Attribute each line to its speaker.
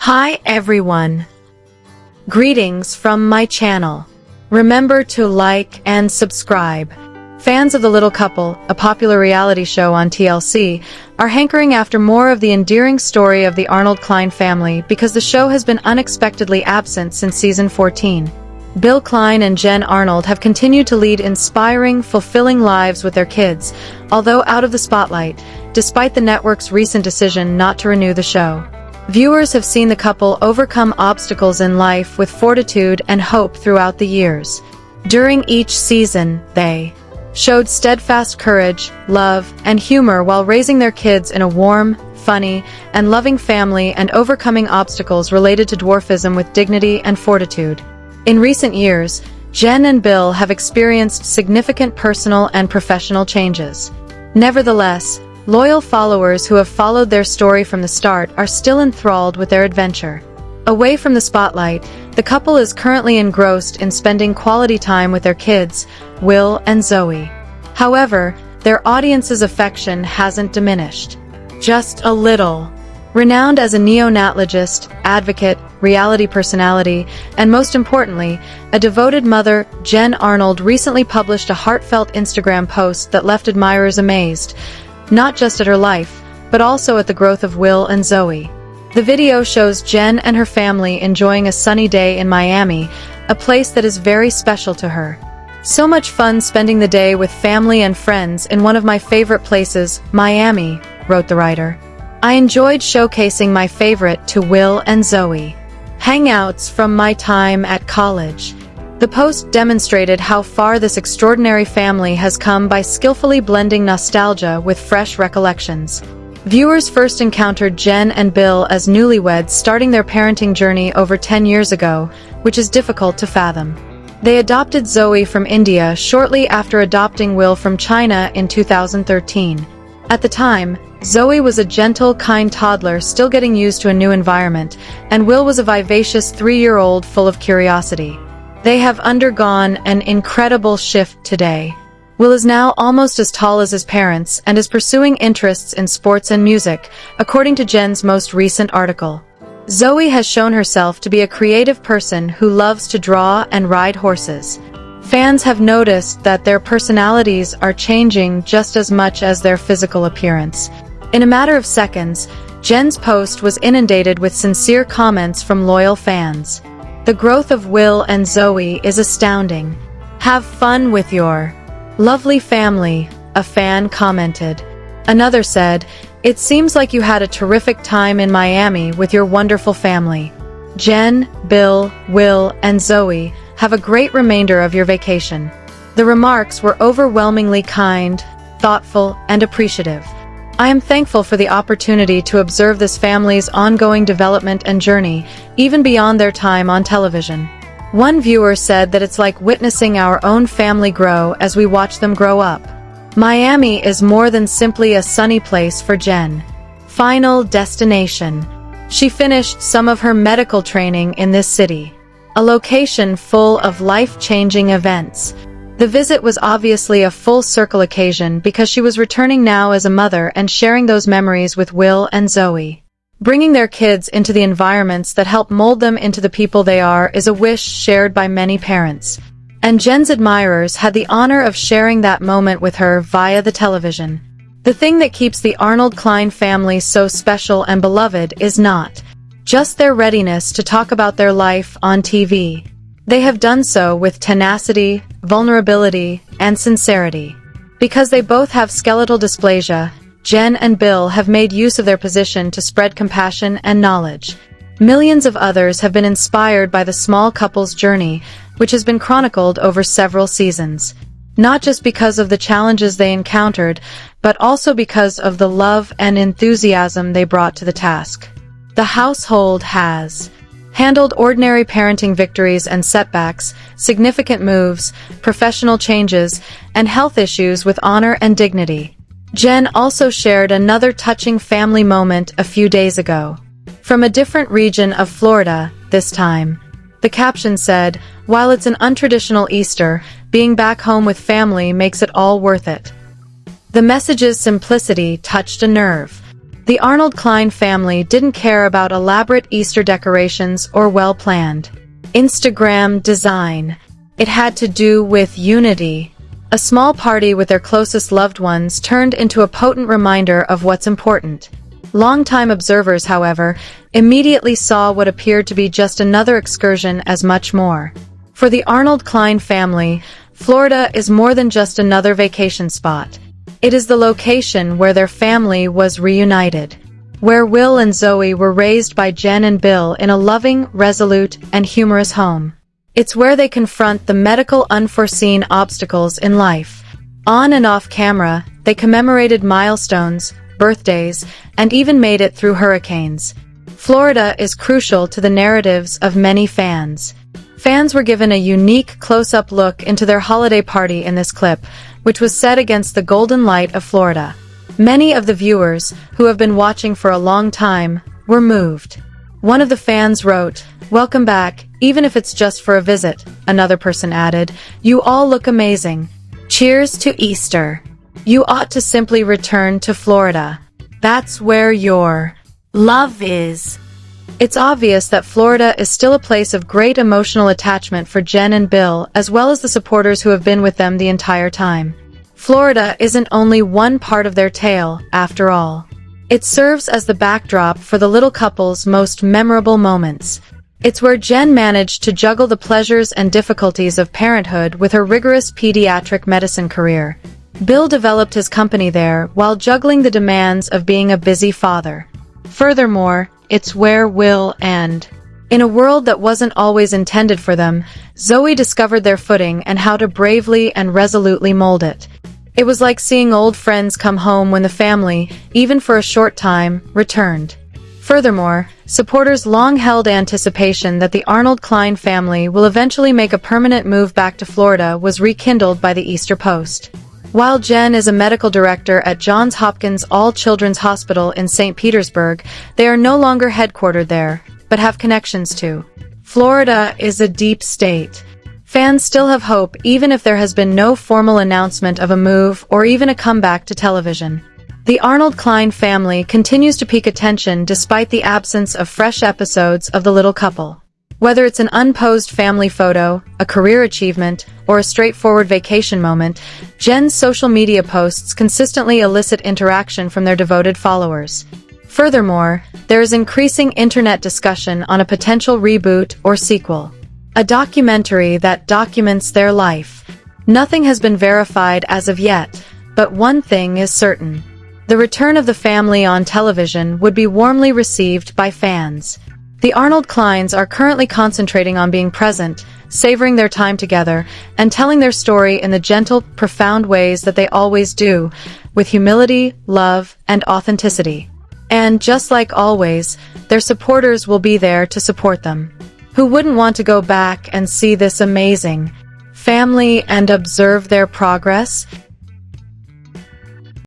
Speaker 1: Hi everyone. Greetings from my channel. Remember to like and subscribe. Fans of The Little Couple, a popular reality show on TLC, are hankering after more of the endearing story of the Arnold Klein family because the show has been unexpectedly absent since season 14. Bill Klein and Jen Arnold have continued to lead inspiring, fulfilling lives with their kids, although out of the spotlight, despite the network's recent decision not to renew the show. Viewers have seen the couple overcome obstacles in life with fortitude and hope throughout the years. During each season, they showed steadfast courage, love, and humor while raising their kids in a warm, funny, and loving family and overcoming obstacles related to dwarfism with dignity and fortitude. In recent years, Jen and Bill have experienced significant personal and professional changes. Nevertheless, loyal followers who have followed their story from the start are still enthralled with their adventure. Away from the spotlight, the couple is currently engrossed in spending quality time with their kids, Will and Zoey. However, their audience's affection hasn't diminished. Just a little. Renowned as a neonatologist, advocate, reality personality, and most importantly, a devoted mother, Jen Arnold recently published a heartfelt Instagram post that left admirers amazed, not just at her life, but also at the growth of Will and Zoey. The video shows Jen and her family enjoying a sunny day in Miami, a place that is very special to her. "So much fun spending the day with family and friends in one of my favorite places, Miami," wrote the writer. "I enjoyed showcasing my favorite to Will and Zoey. Hangouts from my time at college." The post demonstrated how far this extraordinary family has come by skillfully blending nostalgia with fresh recollections. Viewers first encountered Jen and Bill as newlyweds starting their parenting journey over 10 years ago, which is difficult to fathom. They adopted Zoey from India shortly after adopting Will from China in 2013. At the time, Zoey was a gentle, kind toddler still getting used to a new environment, and Will was a vivacious 3-year-old full of curiosity. They have undergone an incredible shift today. Will is now almost as tall as his parents and is pursuing interests in sports and music, according to Jen's most recent article. Zoey has shown herself to be a creative person who loves to draw and ride horses. Fans have noticed that their personalities are changing just as much as their physical appearance. In a matter of seconds, Jen's post was inundated with sincere comments from loyal fans. "The growth of Will and Zoey is astounding. Have fun with your lovely family," a fan commented. Another said, "It seems like you had a terrific time in Miami with your wonderful family. Jen, Bill, Will, and Zoey, have a great remainder of your vacation." The remarks were overwhelmingly kind, thoughtful, and appreciative. "I am thankful for the opportunity to observe this family's ongoing development and journey, even beyond their time on television." One viewer said that it's like witnessing our own family grow as we watch them grow up. Miami is more than simply a sunny place for Jen. Final destination. She finished some of her medical training in this city, a location full of life-changing events. The visit was obviously a full-circle occasion because she was returning now as a mother and sharing those memories with Will and Zoey. Bringing their kids into the environments that help mold them into the people they are is a wish shared by many parents. And Jen's admirers had the honor of sharing that moment with her via the television. The thing that keeps the Arnold Klein family so special and beloved is not just their readiness to talk about their life on TV. They have done so with tenacity, vulnerability, and sincerity. Because they both have skeletal dysplasia, Jen and Bill have made use of their position to spread compassion and knowledge. Millions of others have been inspired by the small couple's journey, which has been chronicled over several seasons. Not just because of the challenges they encountered, but also because of the love and enthusiasm they brought to the task. The household has handled ordinary parenting victories and setbacks, significant moves, professional changes, and health issues with honor and dignity. Jen also shared another touching family moment a few days ago. From a different region of Florida, this time. The caption said, "While it's an untraditional Easter, being back home with family makes it all worth it." The message's simplicity touched a nerve. The Arnold Klein family didn't care about elaborate Easter decorations or well-planned Instagram design. It had to do with unity. A small party with their closest loved ones turned into a potent reminder of what's important. Longtime observers, however, immediately saw what appeared to be just another excursion as much more. For the Arnold Klein family, Florida is more than just another vacation spot. It is the location where their family was reunited, where Will and Zoey were raised by Jen and Bill in a loving, resolute, and humorous home. It's where they confront the medical unforeseen obstacles in life. On and off camera, they commemorated milestones, birthdays, and even made it through hurricanes. Florida is crucial to the narratives of many fans. Fans were given a unique close-up look into their holiday party in this clip, which was set against the golden light of Florida. Many of the viewers, who have been watching for a long time, were moved. One of the fans wrote, "Welcome back, even if it's just for a visit." Another person added, "You all look amazing. Cheers to Easter. You ought to simply return to Florida. That's where your love is." It's obvious that Florida is still a place of great emotional attachment for Jen and Bill, as well as the supporters who have been with them the entire time. Florida isn't only one part of their tale, after all. It serves as the backdrop for the little couple's most memorable moments. It's where Jen managed to juggle the pleasures and difficulties of parenthood with her rigorous pediatric medicine career. Bill developed his company there while juggling the demands of being a busy father. Furthermore, it's where Will and, in a world that wasn't always intended for them, Zoey discovered their footing and how to bravely and resolutely mold it. It was like seeing old friends come home when the family, even for a short time, returned. Furthermore, supporters' long-held anticipation that the Arnold Klein family will eventually make a permanent move back to Florida was rekindled by the Easter Post. While Jen is a medical director at Johns Hopkins All-Children's Hospital in St. Petersburg, they are no longer headquartered there, but have connections to. Florida is a deep state. Fans still have hope even if there has been no formal announcement of a move or even a comeback to television. The Arnold Klein family continues to pique attention despite the absence of fresh episodes of the little couple. Whether it's an unposed family photo, a career achievement, or a straightforward vacation moment, Jen's social media posts consistently elicit interaction from their devoted followers. Furthermore, there is increasing internet discussion on a potential reboot or sequel. A documentary that documents their life. Nothing has been verified as of yet, but one thing is certain. The return of the family on television would be warmly received by fans. The Arnold Kleins are currently concentrating on being present, savoring their time together, and telling their story in the gentle, profound ways that they always do, with humility, love, and authenticity. And just like always, their supporters will be there to support them. Who wouldn't want to go back and see this amazing family and observe their progress?